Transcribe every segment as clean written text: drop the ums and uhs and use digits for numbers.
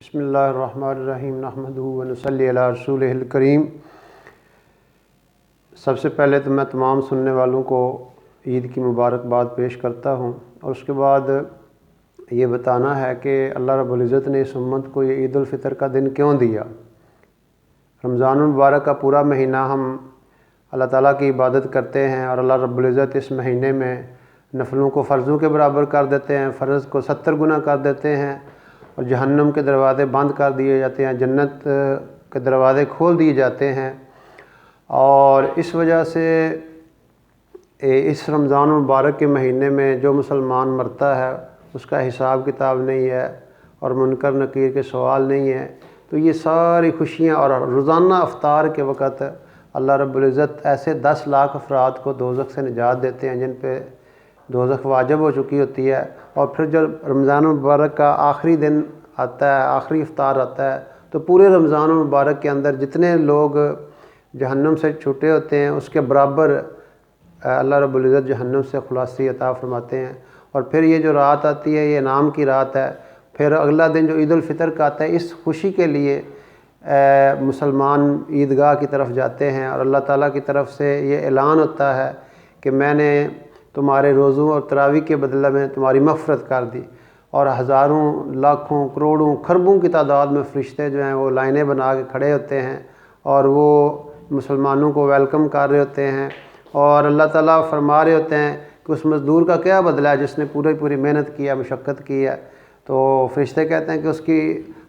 بسم اللہ الرحمن الرحیم نحمدہ و نصلی علی رسولہ الکریم۔ سب سے پہلے تو میں تمام سننے والوں کو عید کی مبارکباد پیش کرتا ہوں، اور اس کے بعد یہ بتانا ہے کہ اللہ رب العزت نے اس امت کو یہ عید الفطر کا دن کیوں دیا۔ رمضان المبارک کا پورا مہینہ ہم اللہ تعالیٰ کی عبادت کرتے ہیں، اور اللہ رب العزت اس مہینے میں نفلوں کو فرضوں کے برابر کر دیتے ہیں، فرض کو 70 گنا کر دیتے ہیں، اور جہنم کے دروازے بند کر دیے جاتے ہیں، جنت کے دروازے کھول دیے جاتے ہیں۔ اور اس وجہ سے اس رمضان المبارک کے مہینے میں جو مسلمان مرتا ہے اس کا حساب کتاب نہیں ہے، اور منکر نکیر کے سوال نہیں ہے۔ تو یہ ساری خوشیاں، اور روزانہ افطار کے وقت اللہ رب العزت ایسے 10 لاکھ افراد کو دوزخ سے نجات دیتے ہیں جن پہ دوزخ واجب ہو چکی ہوتی ہے۔ اور پھر جب رمضان المبارک کا آخری دن آتا ہے، آخری افطار آتا ہے، تو پورے رمضان المبارک کے اندر جتنے لوگ جہنم سے چھوٹے ہوتے ہیں اس کے برابر اللہ رب العزت جہنم سے خلاصی عطا فرماتے ہیں۔ اور پھر یہ جو رات آتی ہے یہ انعام کی رات ہے۔ پھر اگلا دن جو عید الفطر کا آتا ہے، اس خوشی کے لیے مسلمان عیدگاہ کی طرف جاتے ہیں، اور اللہ تعالیٰ کی طرف سے یہ اعلان ہوتا ہے کہ میں نے تمہارے روزوں اور تراویح کے بدلے میں تمہاری مغفرت کر دی۔ اور ہزاروں، لاکھوں، کروڑوں، خربوں کی تعداد میں فرشتے جو ہیں وہ لائنیں بنا کے کھڑے ہوتے ہیں، اور وہ مسلمانوں کو ویلکم کر رہے ہوتے ہیں، اور اللہ تعالیٰ فرما رہے ہوتے ہیں کہ اس مزدور کا کیا بدلہ ہے جس نے پوری محنت کی ہے، مشقت کی ہے۔ تو فرشتے کہتے ہیں کہ اس کی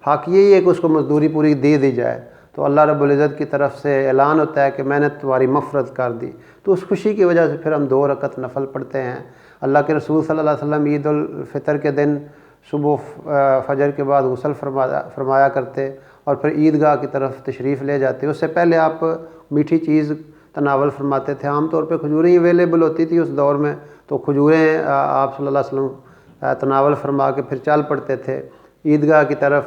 حق یہی ہے کہ اس کو مزدوری پوری دے دی جائے۔ تو اللہ رب العزت کی طرف سے اعلان ہوتا ہے کہ میں نے تمہاری مغفرت کر دی۔ تو اس خوشی کی وجہ سے پھر ہم 2 رکعت نفل پڑھتے ہیں۔ اللہ کے رسول صلی اللہ علیہ وسلم عید الفطر کے دن صبح فجر کے بعد غسل فرمایا کرتے، اور پھر عیدگاہ کی طرف تشریف لے جاتے۔ اس سے پہلے آپ میٹھی چیز تناول فرماتے تھے۔ عام طور پہ کھجوریں اویلیبل ہوتی تھی اس دور میں، تو کھجوریں آپ صلی اللہ علیہ وسلم تناول فرما کے پھر چل پڑتے تھے عیدگاہ کی طرف،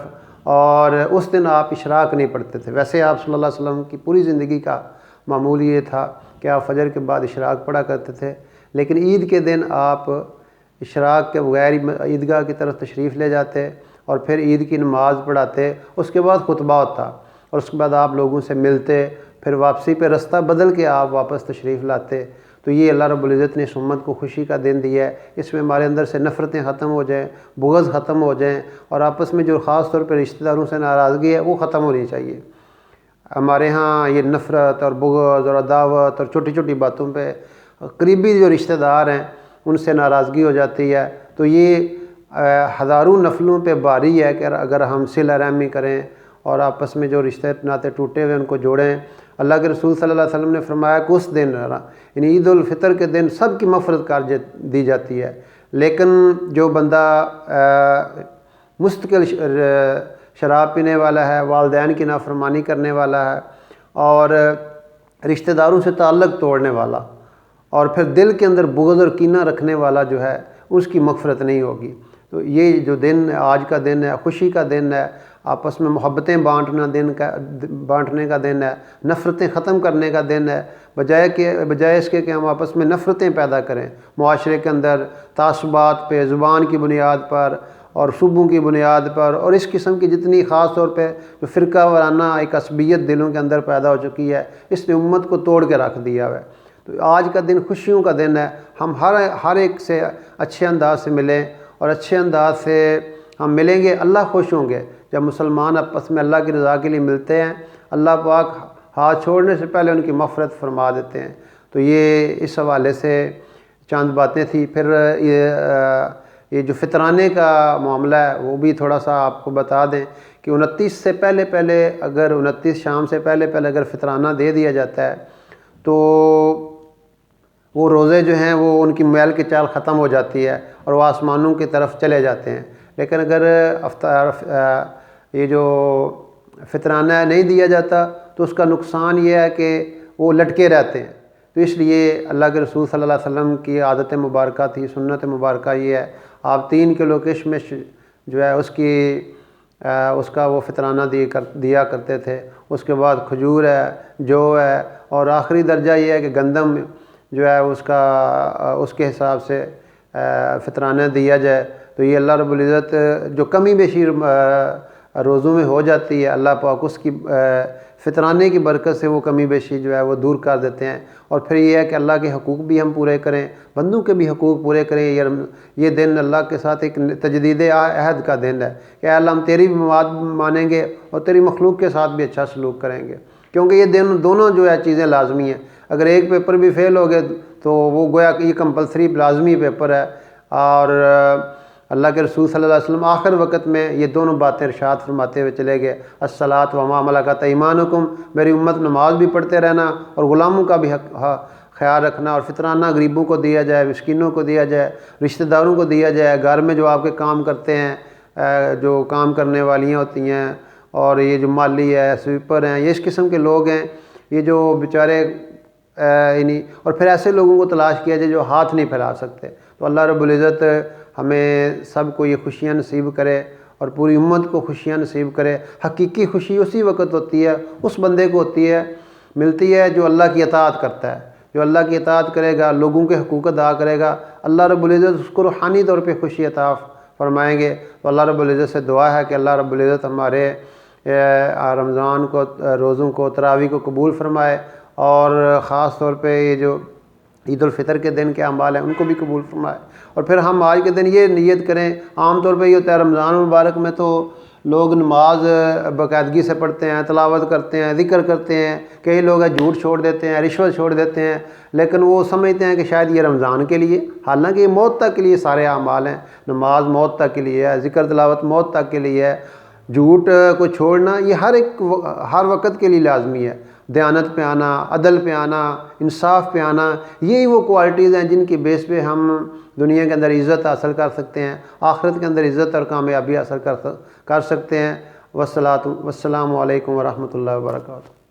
اور اس دن آپ اشراق نہیں پڑھتے تھے۔ ویسے آپ صلی اللہ علیہ وسلم کی پوری زندگی کا معمول یہ تھا کہ آپ فجر کے بعد اشراق پڑھا کرتے تھے، لیکن عید کے دن آپ اشراق کے بغیر عیدگاہ کی طرف تشریف لے جاتے، اور پھر عید کی نماز پڑھاتے، اس کے بعد خطبہ ہوتا، اور اس کے بعد آپ لوگوں سے ملتے، پھر واپسی پہ رستہ بدل کے آپ واپس تشریف لاتے۔ تو یہ اللہ رب العزت نے اس امت کو خوشی کا دن دیا ہے۔ اس میں ہمارے اندر سے نفرتیں ختم ہو جائیں، بغض ختم ہو جائیں، اور آپس میں جو خاص طور پہ رشتہ داروں سے ناراضگی ہے وہ ختم ہونی چاہیے۔ ہمارے ہاں یہ نفرت اور بغض اور عداوت اور چھوٹی چھوٹی باتوں پہ قریبی جو رشتہ دار ہیں ان سے ناراضگی ہو جاتی ہے۔ تو یہ ہزاروں نفلوں پہ باری ہے کہ اگر ہم صلہ رحمی کریں اور آپس میں جو رشتے ناطے ٹوٹے ہوئے ان کو جوڑیں۔ اللہ کے رسول صلی اللہ علیہ وسلم نے فرمایا کہ اس دن یعنی عید الفطر کے دن سب کی مغفرت کر دی جاتی ہے، لیکن جو بندہ مستقل شراب پینے والا ہے، والدین کی نافرمانی کرنے والا ہے، اور رشتہ داروں سے تعلق توڑنے والا، اور پھر دل کے اندر بغض اور کینہ رکھنے والا جو ہے اس کی مغفرت نہیں ہوگی۔ تو یہ جو دن آج کا دن ہے خوشی کا دن ہے، آپس میں محبتیں بانٹنے کا دن ہے، نفرتیں ختم کرنے کا دن ہے، بجائے اس کے کہ ہم آپس میں نفرتیں پیدا کریں معاشرے کے اندر تعصبات پہ، زبان کی بنیاد پر اور صوبوں کی بنیاد پر، اور اس قسم کی جتنی خاص طور پہ جو فرقہ وارانہ ایک عصبیت دلوں کے اندر پیدا ہو چکی ہے، اس نے امت کو توڑ کے رکھ دیا ہے۔ تو آج کا دن خوشیوں کا دن ہے۔ ہم ہر ایک سے اچھے انداز سے ملیں، اور اچھے انداز سے ہم ملیں گے، اللہ خوش ہوں گے۔ جب مسلمان آپس میں اللہ کی رضا کے لیے ملتے ہیں، اللہ پاک ہاتھ چھوڑنے سے پہلے ان کی مغفرت فرما دیتے ہیں۔ تو یہ اس حوالے سے چند باتیں تھیں۔ پھر یہ جو فطرانے کا معاملہ ہے وہ بھی تھوڑا سا آپ کو بتا دیں کہ 29 سے پہلے اگر 29 شام سے پہلے اگر فطرانہ دے دیا جاتا ہے تو وہ روزے جو ہیں وہ ان کی میل کی چال ختم ہو جاتی ہے، اور وہ آسمانوں کی طرف چلے جاتے ہیں۔ لیکن اگر یہ جو فطرانہ نہیں دیا جاتا تو اس کا نقصان یہ ہے کہ وہ لٹکے رہتے ہیں۔ تو اس لیے اللہ کے رسول صلی اللہ علیہ وسلم کی عادت مبارکہ تھی، سنت مبارکہ یہ ہے، آپ 3 کلو کشمش جو ہے اس کا وہ فطرانہ دیا کرتے تھے۔ اس کے بعد کھجور ہے، جو ہے، اور آخری درجہ یہ ہے کہ گندم جو ہے اس کے حساب سے فطرانہ دیا جائے۔ تو یہ اللہ رب العزت جو کمی بیشی روزوں میں ہو جاتی ہے، اللہ پاک اس کی فطرانے کی برکت سے وہ کمی بیشی جو ہے وہ دور کر دیتے ہیں۔ اور پھر یہ ہے کہ اللہ کے حقوق بھی ہم پورے کریں، بندوں کے بھی حقوق پورے کریں۔ یہ دن اللہ کے ساتھ ایک تجدید عہد کا دن ہے کہ اے اللہ ہم تیری بھی بات مانیں گے اور تیری مخلوق کے ساتھ بھی اچھا سلوک کریں گے، کیونکہ یہ دونوں جو ہے چیزیں لازمی ہیں۔ اگر ایک پیپر بھی فیل ہو گئے تو وہ گویا کہ یہ کمپلسری لازمی پیپر ہے۔ اور اللہ کے رسول صلی اللہ علیہ وسلم آخر وقت میں یہ دونوں باتیں ارشاد فرماتے ہوئے چلے گئے، الصلاۃ وما ملکت ایمانکم، میری امت نماز بھی پڑھتے رہنا اور غلاموں کا بھی خیال رکھنا، اور فطرانہ غریبوں کو دیا جائے، مسکینوں کو دیا جائے، رشتہ داروں کو دیا جائے، گھر میں جو آپ کے کام کرتے ہیں، جو کام کرنے والیاں ہوتی ہیں، اور یہ جو مالی ہے، سویپر ہیں، یہ اس قسم کے لوگ ہیں، یہ جو بیچارے اور پھر ایسے لوگوں کو تلاش کیا جائے جو ہاتھ نہیں پھیلا سکتے۔ تو اللہ رب العزت ہمیں سب کو یہ خوشیاں نصیب کرے اور پوری امت کو خوشیاں نصیب کرے۔ حقیقی خوشی اسی وقت ہوتی ہے، اس بندے کو ہوتی ہے، ملتی ہے جو اللہ کی اطاعت کرتا ہے، جو اللہ کی اطاعت کرے گا، لوگوں کے حقوق ادا کرے گا، اللہ رب العزت اس کو روحانی طور پہ خوشی عطا فرمائیں گے۔ تو اللہ رب العزت سے دعا ہے کہ اللہ رب العزت ہمارے رمضان کو، روزوں کو، تراویح کو قبول فرمائے، اور خاص طور پہ یہ جو عید الفطر کے دن کے اعمال ہیں ان کو بھی قبول فرمائے۔ اور پھر ہم آج کے دن یہ نیت کریں، عام طور پہ یہ ہوتا ہے رمضان مبارک میں تو لوگ نماز باقاعدگی سے پڑھتے ہیں، تلاوت کرتے ہیں، ذکر کرتے ہیں، کئی لوگ جھوٹ چھوڑ دیتے ہیں، رشوت چھوڑ دیتے ہیں، لیکن وہ سمجھتے ہیں کہ شاید یہ رمضان کے لیے، حالانکہ یہ موت تک کے لیے سارے اعمال ہیں۔ نماز موت تک کے لیے ہے، ذکر تلاوت موت تک کے لیے ہے، جھوٹ کو چھوڑنا یہ ہر وقت کے لیے لازمی ہے۔ دیانت پہ آنا، عدل پہ آنا، انصاف پہ آنا، یہی وہ کوالٹیز ہیں جن کی بیس پہ ہم دنیا کے اندر عزت حاصل کر سکتے ہیں، آخرت کے اندر عزت اور کامیابی حاصل کر سکتے ہیں۔ والسلام علیکم ورحمۃ اللہ وبرکاتہ۔